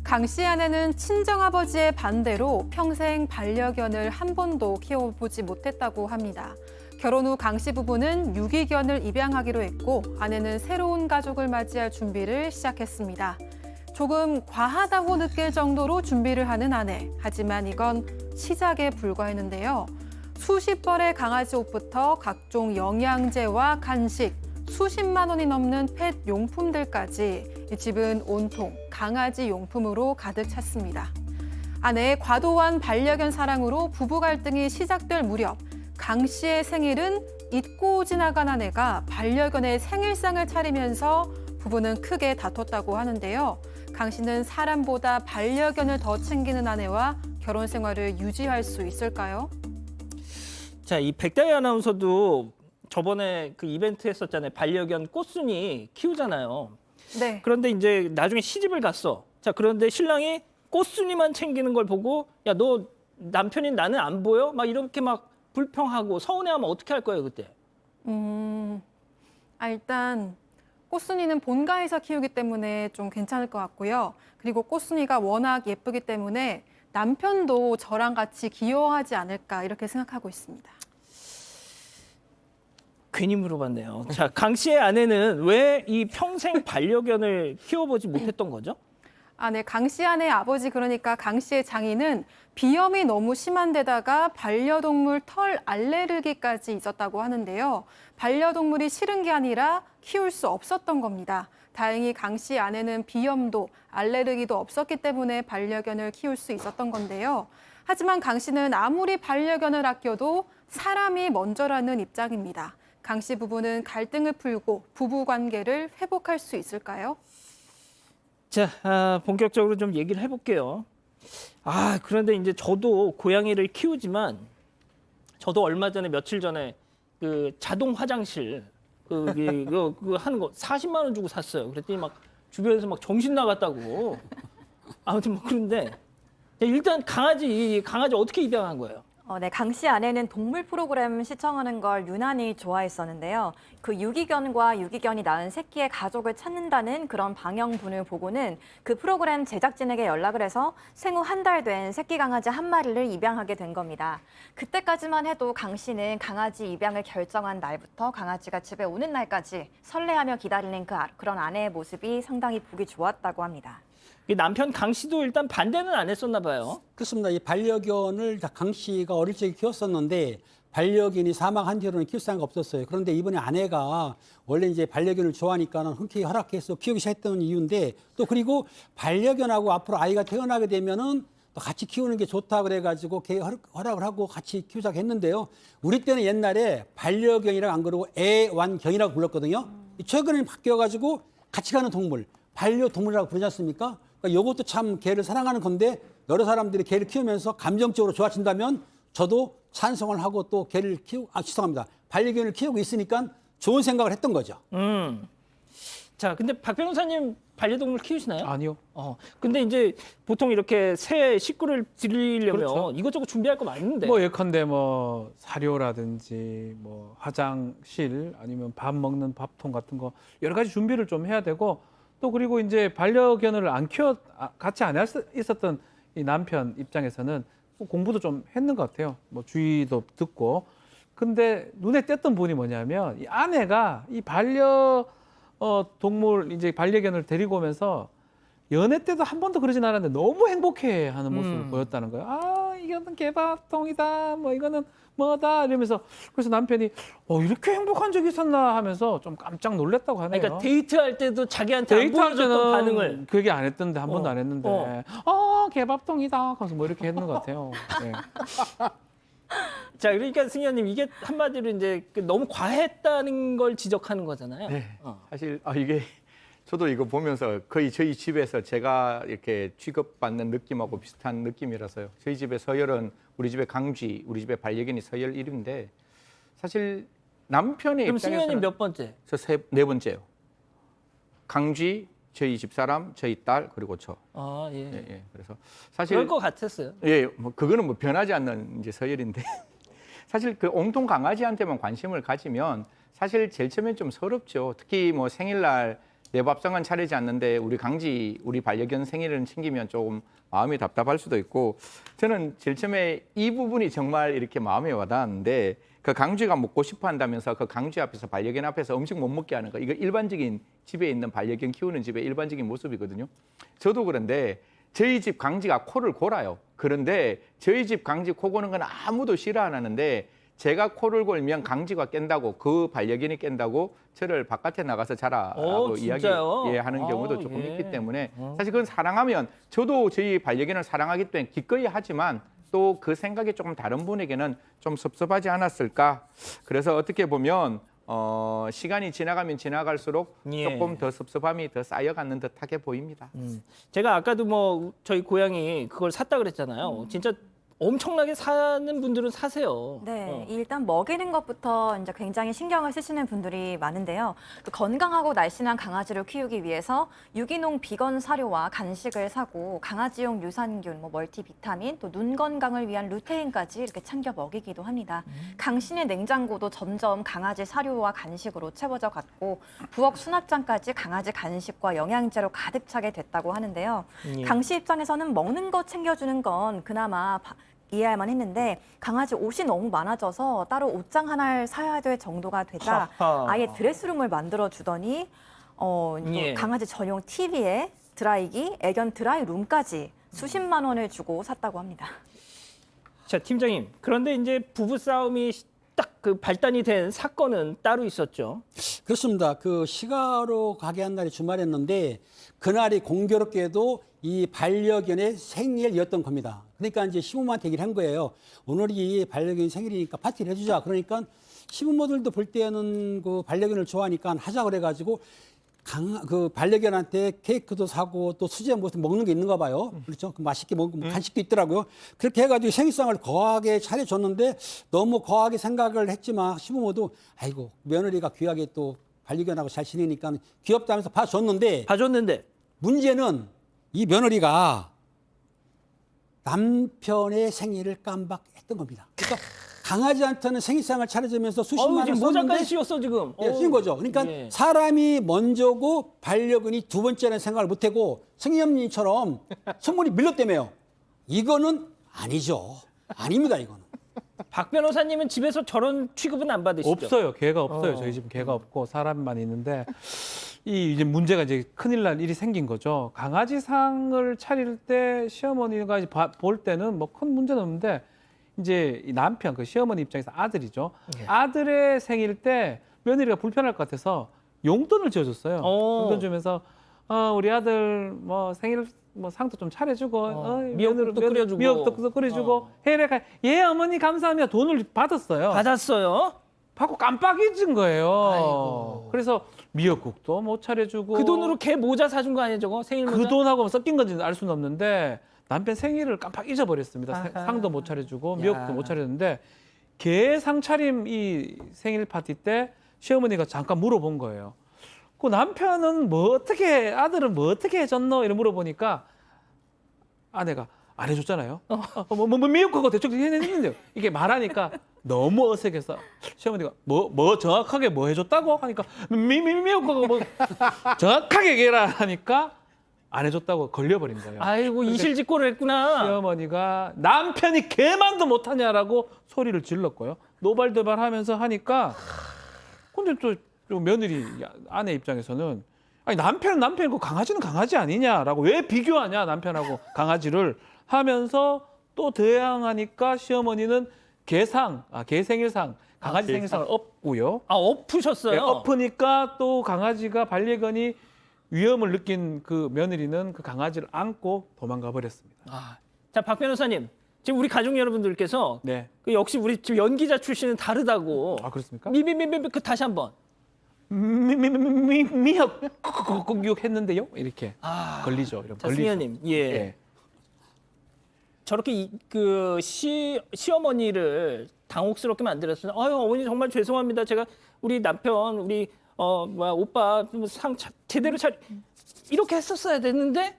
강 씨 아내는 친정아버지의 반대로 평생 반려견을 한 번도 키워보지 못했다고 합니다. 결혼 후 강 씨 부부는 유기견을 입양하기로 했고 아내는 새로운 가족을 맞이할 준비를 시작했습니다. 조금 과하다고 느낄 정도로 준비를 하는 아내. 하지만 이건 시작에 불과했는데요. 수십 벌의 강아지 옷부터 각종 영양제와 간식, 수십만 원이 넘는 펫 용품들까지 이 집은 온통 강아지 용품으로 가득 찼습니다. 아내의 과도한 반려견 사랑으로 부부 갈등이 시작될 무렵 강 씨의 생일은 잊고 지나간 아내가 반려견의 생일상을 차리면서 부부는 크게 다퉜다고 하는데요. 강 씨는 사람보다 반려견을 더 챙기는 아내와 결혼 생활을 유지할 수 있을까요? 자, 이 백다희 아나운서도 저번에 그 이벤트 했었잖아요. 반려견 꽃순이 키우잖아요. 네. 그런데 이제 나중에 시집을 갔어. 자, 그런데 신랑이 꽃순이만 챙기는 걸 보고 야, 너 남편인 나는 안 보여? 막 이렇게 막 불평하고 서운해하면 어떻게 할 거예요, 그때? 일단 꽃순이는 본가에서 키우기 때문에 좀 괜찮을 것 같고요. 그리고 꽃순이가 워낙 예쁘기 때문에 남편도 저랑 같이 귀여워하지 않을까 이렇게 생각하고 있습니다. 괜히 물어봤네요. 자, 강 씨의 아내는 왜 이 평생 반려견을 키워보지 못했던 거죠? 네, 강 씨 아내의 아버지 그러니까 강 씨의 장인은 비염이 너무 심한 데다가 반려동물 털 알레르기까지 있었다고 하는데요. 반려동물이 싫은 게 아니라 키울 수 없었던 겁니다. 다행히 강 씨 아내는 비염도 알레르기도 없었기 때문에 반려견을 키울 수 있었던 건데요. 하지만 강 씨는 아무리 반려견을 아껴도 사람이 먼저라는 입장입니다. 강 씨 부부는 갈등을 풀고 부부 관계를 회복할 수 있을까요? 자, 본격적으로 좀 얘기를 해볼게요. 그런데 이제 저도 고양이를 키우지만 저도 얼마 전에 며칠 전에 그 자동 화장실 그거 하는 거 40만 원 주고 샀어요. 그랬더니 막 주변에서 막 정신 나갔다고. 아무튼 뭐 그런데 일단 강아지 어떻게 입양한 거예요? 네, 강 씨 아내는 동물 프로그램 시청하는 걸 유난히 좋아했었는데요. 그 유기견과 유기견이 낳은 새끼의 가족을 찾는다는 그런 방영분을 보고는 그 프로그램 제작진에게 연락을 해서 생후 한 달 된 새끼 강아지 한 마리를 입양하게 된 겁니다. 그때까지만 해도 강 씨는 강아지 입양을 결정한 날부터 강아지가 집에 오는 날까지 설레하며 기다리는 그런 아내의 모습이 상당히 보기 좋았다고 합니다. 남편 강 씨도 일단 반대는 안 했었나 봐요. 그렇습니다. 이 반려견을 강 씨가 어릴 적에 키웠었는데 반려견이 사망한 뒤로는 키울 생각 없었어요. 그런데 이번에 아내가 원래 이제 반려견을 좋아하니까는 흔쾌히 허락해서 키우기 시작했던 이유인데 또 그리고 반려견하고 앞으로 아이가 태어나게 되면은 또 같이 키우는 게 좋다 그래가지고 허락을 하고 같이 키우자고 했는데요. 우리 때는 옛날에 반려견이라고 안 그러고 애완견이라고 불렀거든요. 최근에 바뀌어가지고 같이 가는 동물, 반려동물이라고 부르지 않습니까? 그러니까 이것도 참 개를 사랑하는 건데 여러 사람들이 개를 키우면서 감정적으로 좋아진다면 저도 찬성을 하고 또 개를 죄송합니다. 반려견을 키우고 있으니까 좋은 생각을 했던 거죠. 자, 근데 박 변호사님 반려동물 키우시나요? 아니요. 근데 이제 보통 이렇게 새 식구를 들이려면 그렇죠. 이것저것 준비할 거 많은데. 뭐 예컨대 뭐 사료라든지 뭐 화장실 아니면 밥 먹는 밥통 같은 거 여러 가지 준비를 좀 해야 되고 또 그리고 이제 반려견을 같이 안 있었던 이 남편 입장에서는 공부도 좀 했는 것 같아요. 뭐 주의도 듣고. 근데 눈에 띄었던 부분이 뭐냐면 이 아내가 이 동물 이제 반려견을 데리고 오면서 연애 때도 한 번도 그러진 않았는데 너무 행복해하는 모습을 보였다는 거예요. 이거는 개밥통이다. 뭐 이거는 뭐다 이러면서 그래서 남편이 이렇게 행복한 적이 있었나 하면서 좀 깜짝 놀랐다고 하네요. 그러니까 데이트할 때도 자기한테 안 데이트할 보여줬던 때는 반응을. 그 얘기 안 했던데 한 번도 안 했는데 개밥통이다. 그래서 뭐 이렇게 했는 것 같아요. 네. 자, 그러니까 승현님 이게 한마디로 이제 너무 과했다는 걸 지적하는 거잖아요. 네. 사실 이게 저도 이거 보면서 거의 저희 집에서 제가 이렇게 취급받는 느낌하고 비슷한 느낌이라서요. 저희 집에 서열은 우리 집에 강쥐, 우리 집에 반려견이 서열 1위인데 사실 남편의 그럼 입장에서는 승현님 몇 번째? 저 네 번째요. 강쥐, 저희 집사람, 저희 딸 그리고 저. 예. 예. 그래서 사실 그럴 것 같았어요. 예, 뭐 그거는 뭐 변하지 않는 이제 서열인데 사실 그 온통 강아지한테만 관심을 가지면 사실 제일 처음엔 좀 서럽죠. 특히 뭐 생일날 내 밥상은 차리지 않는데 우리 강지, 우리 반려견 생일을 챙기면 조금 마음이 답답할 수도 있고 저는 제일 처음에 이 부분이 정말 이렇게 마음에 와닿았는데 그 강쥐가 먹고 싶어 한다면서 그 강쥐 앞에서 반려견 앞에서 음식 못 먹게 하는 거 이거 일반적인 집에 있는 반려견 키우는 집의 일반적인 모습이거든요. 저도 그런데 저희 집 강쥐가 코를 골아요. 그런데 저희 집 강쥐 코 고는 건 아무도 싫어 안 하는데 제가 코를 골면 강쥐가 깬다고 그 반려견이 깬다고 저를 바깥에 나가서 자라라고 이야기하는 경우도 조금 있기 때문에 사실 그건 사랑하면 저도 저희 반려견을 사랑하기 때문에 기꺼이 하지만 또 그 생각이 조금 다른 분에게는 좀 섭섭하지 않았을까. 그래서 어떻게 보면 시간이 지나가면 지나갈수록 조금 더 섭섭함이 더 쌓여가는 듯하게 보입니다. 제가 아까도 뭐 저희 고양이 그걸 샀다 그랬잖아요. 진짜 엄청나게 사는 분들은 사세요. 네, 일단 먹이는 것부터 이제 굉장히 신경을 쓰시는 분들이 많은데요. 그 건강하고 날씬한 강아지를 키우기 위해서 유기농 비건 사료와 간식을 사고 강아지용 유산균, 뭐 멀티비타민, 또 눈 건강을 위한 루테인까지 이렇게 챙겨 먹이기도 합니다. 강신의 냉장고도 점점 강아지 사료와 간식으로 채워져 갔고 부엌 수납장까지 강아지 간식과 영양제로 가득 차게 됐다고 하는데요. 강씨 입장에서는 먹는 거 챙겨주는 건 그나마 이해할 만했는데 강아지 옷이 너무 많아져서 따로 옷장 하나를 사야 될 정도가 되자 아예 드레스룸을 만들어 주더니 강아지 전용 TV에 드라이기, 애견 드라이룸까지 수십만 원을 주고 샀다고 합니다. 자, 팀장님. 그런데 이제 부부 싸움이 딱 그 발단이 된 사건은 따로 있었죠. 그렇습니다. 그 시가로 가게 한 날이 주말이었는데 그날이 공교롭게도 이 반려견의 생일이었던 겁니다. 그러니까 이제 시부모한테 얘기를 한 거예요. 오늘이 반려견 생일이니까 파티를 해주자. 그러니까 시부모들도 볼 때는 그 반려견을 좋아하니까 하자 그래가지고 그 반려견한테 케이크도 사고 또 수제 무슨 먹는 게 있는가 봐요. 그렇죠. 그 맛있게 먹고 간식도 있더라고요. 그렇게 해가지고 생일상을 거하게 차려줬는데 너무 거하게 생각을 했지만 시부모도 아이고 며느리가 귀하게 또 반려견하고 잘 지내니까 귀엽다면서 봐줬는데 문제는 이 며느리가 남편의 생일을 깜빡했던 겁니다. 그러니까 강아지한테는 생일상을 차려주면서 수십만 원 지금 썼는데 모자까지 씌웠어 지금. 씌운 거죠. 그러니까 예. 사람이 먼저고 반려견이 두 번째라는 생각을 못하고 승희엄님처럼 선물이 밀렸다며요. 이거는 아니죠. 아닙니다. 이거는. 박 변호사님은 집에서 저런 취급은 안 받으시죠? 없어요. 개가 없어요. 저희 집은 개가 없고 사람만 있는데 이 이제 문제가 이제 큰일 날 일이 생긴 거죠. 강아지상을 차릴 때 시어머니가 볼 때는 뭐 큰 문제는 없는데 이제 이 남편 그 시어머니 입장에서 아들이죠. 예. 아들의 생일 때 며느리가 불편할 것 같아서 용돈을 지어줬어요. 용돈 주면서 우리 아들 뭐 생일 뭐 상도 좀 차려주고 미역국도 끓여주고 미역국도 끓여주고 해래가 예 어머니 감사합니다. 돈을 받았어요. 받고 깜빡 잊은 거예요. 아이고. 그래서 미역국도 못 차려주고 그 돈으로 개 모자 사준 거 아니에요 저거? 생일 모자? 그 돈하고 섞인 건지는 알 수는 없는데 남편 생일을 깜빡 잊어버렸습니다. 상도 못 차려주고 미역국도 못 차렸는데 개 상차림 이 생일 파티 때 시어머니가 잠깐 물어본 거예요. 그 남편은 아들은 뭐 어떻게 해줬노? 이렇게 물어보니까 아내가 안 해줬잖아요. 미역국하고 대충 해냈는데요. 이게 말하니까 너무 어색해서 시어머니가 정확하게 뭐 해줬다고 하니까 미역국하고 뭐 정확하게 얘기해라 하니까 안 해줬다고 걸려버린 거예요. 아이고 이실직고를 했구나. 시어머니가 남편이 개만도 못하냐라고 소리를 질렀고요. 노발대발하면서 하니까 근데 또 며느리 아내 입장에서는 아니 남편은 남편이고 강아지는 강아지 아니냐라고 왜 비교하냐 남편하고 강아지를 하면서 또 대항하니까 시어머니는 개 생일상 강아지 생일상을 엎고요. 엎으셨어요? 네, 엎으니까 또 강아지가 반려견이 위험을 느낀 그 며느리는 그 강아지를 안고 도망가 버렸습니다. 자, 박 변호사님. 지금 우리 가족 여러분들께서 네. 그 역시 우리 지금 연기자 출신은 다르다고. 그렇습니까? 그 다시 한번. 미역국 했는데요. 이렇게 걸리죠. 이런 자, 걸리죠. 승현님. 예. 저렇게 시어머니를 당혹스럽게 만들었어요. 아유, 어머니 정말 죄송합니다. 제가 우리 남편, 우리 오빠 제대로 이렇게 했었어야 됐는데.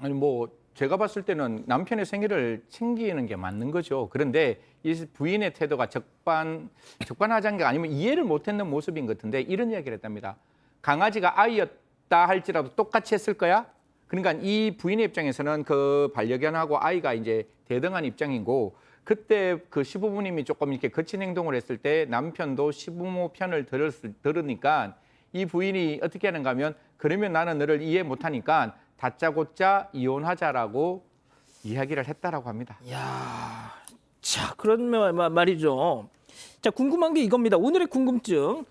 아니 뭐 제가 봤을 때는 남편의 생일을 챙기는 게 맞는 거죠. 그런데 이 부인의 태도가 적반하장가 아니면 이해를 못했는 모습인 것 같은데 이런 이야기를 했답니다. 강아지가 아이였다 할지라도 똑같이 했을 거야? 그러니까 이 부인의 입장에서는 그 반려견하고 아이가 이제 대등한 입장이고 그때 그 시부모님이 조금 이렇게 거친 행동을 했을 때 남편도 시부모 편을 들으니까 이 부인이 어떻게 하는가 하면 그러면 나는 너를 이해 못하니까 다짜고짜 이혼하자라고 이야기를 했다라고 합니다. 야, 자 그런 말이죠. 자 궁금한 게 이겁니다. 오늘의 궁금증.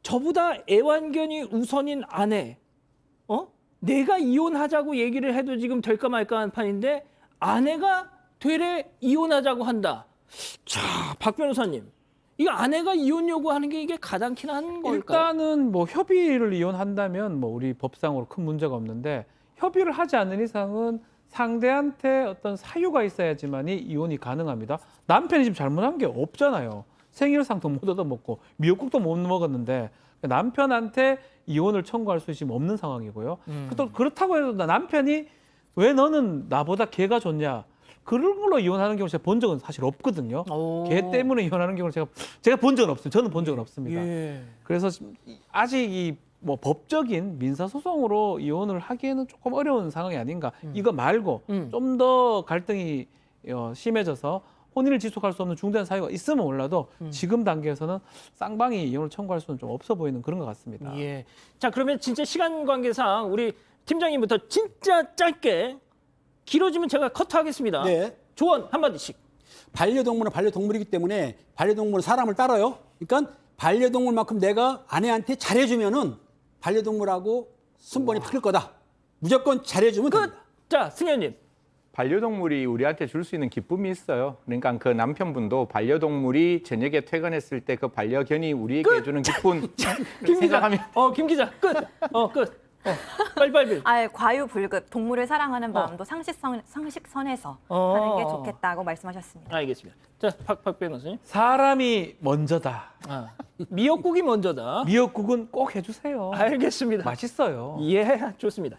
저보다 애완견이 우선인 아내. 내가 이혼하자고 얘기를 해도 지금 될까 말까 한 판인데 아내가 되레 이혼하자고 한다. 자, 박 변호사님. 이거 아내가 이혼 요구하는 게 이게 가당키나 한 걸까요? 일단은 뭐 협의를 이혼한다면 뭐 우리 법상으로 큰 문제가 없는데 협의를 하지 않는 이상은 상대한테 어떤 사유가 있어야지만이 이혼이 가능합니다. 남편이 지금 잘못한 게 없잖아요. 생일상도 못 얻어먹고 미역국도 못 먹었는데 남편한테 이혼을 청구할 수 지금 없는 상황이고요. 또 그렇다고 해도 남편이 왜 너는 나보다 걔가 좋냐? 그런 걸로 이혼하는 경우 제가 본 적은 사실 없거든요. 걔 때문에 이혼하는 경우는 제가 본 적은 없어요. 저는 본 적은 없습니다. 예. 그래서 아직 이 뭐 법적인 민사소송으로 이혼을 하기에는 조금 어려운 상황이 아닌가. 이거 말고 좀 더 갈등이 심해져서 혼인을 지속할 수 없는 중대한 사유가 있으면 몰라도 지금 단계에서는 쌍방이 이혼을 청구할 수는 좀 없어 보이는 그런 것 같습니다. 예. 자 그러면 진짜 시간 관계상 우리 팀장님부터 진짜 짧게 길어지면 제가 커트하겠습니다. 네. 조언 한마디씩. 반려동물은 반려동물이기 때문에 반려동물은 사람을 따라요. 그러니까 반려동물만큼 내가 아내한테 잘해주면은 반려동물하고 순번이 바뀔 거다. 무조건 잘해주면 끝. 됩니다. 자 승현님. 반려동물이 우리한테 줄 수 있는 기쁨이 있어요. 그러니까 그 남편분도 반려동물이 저녁에 퇴근했을 때 그 반려견이 우리에게 해주는 기쁨 김 기자. 생각하면 김 기자. 끝. 끝. 빨리. 과유불급, 동물을 사랑하는 마음도 상식선에서 하는 게 좋겠다고 말씀하셨습니다. 알겠습니다. 자, 박 변호사님. 사람이 먼저다. 미역국이 먼저다. 미역국은 꼭 해주세요. 알겠습니다. 맛있어요. 예, 좋습니다.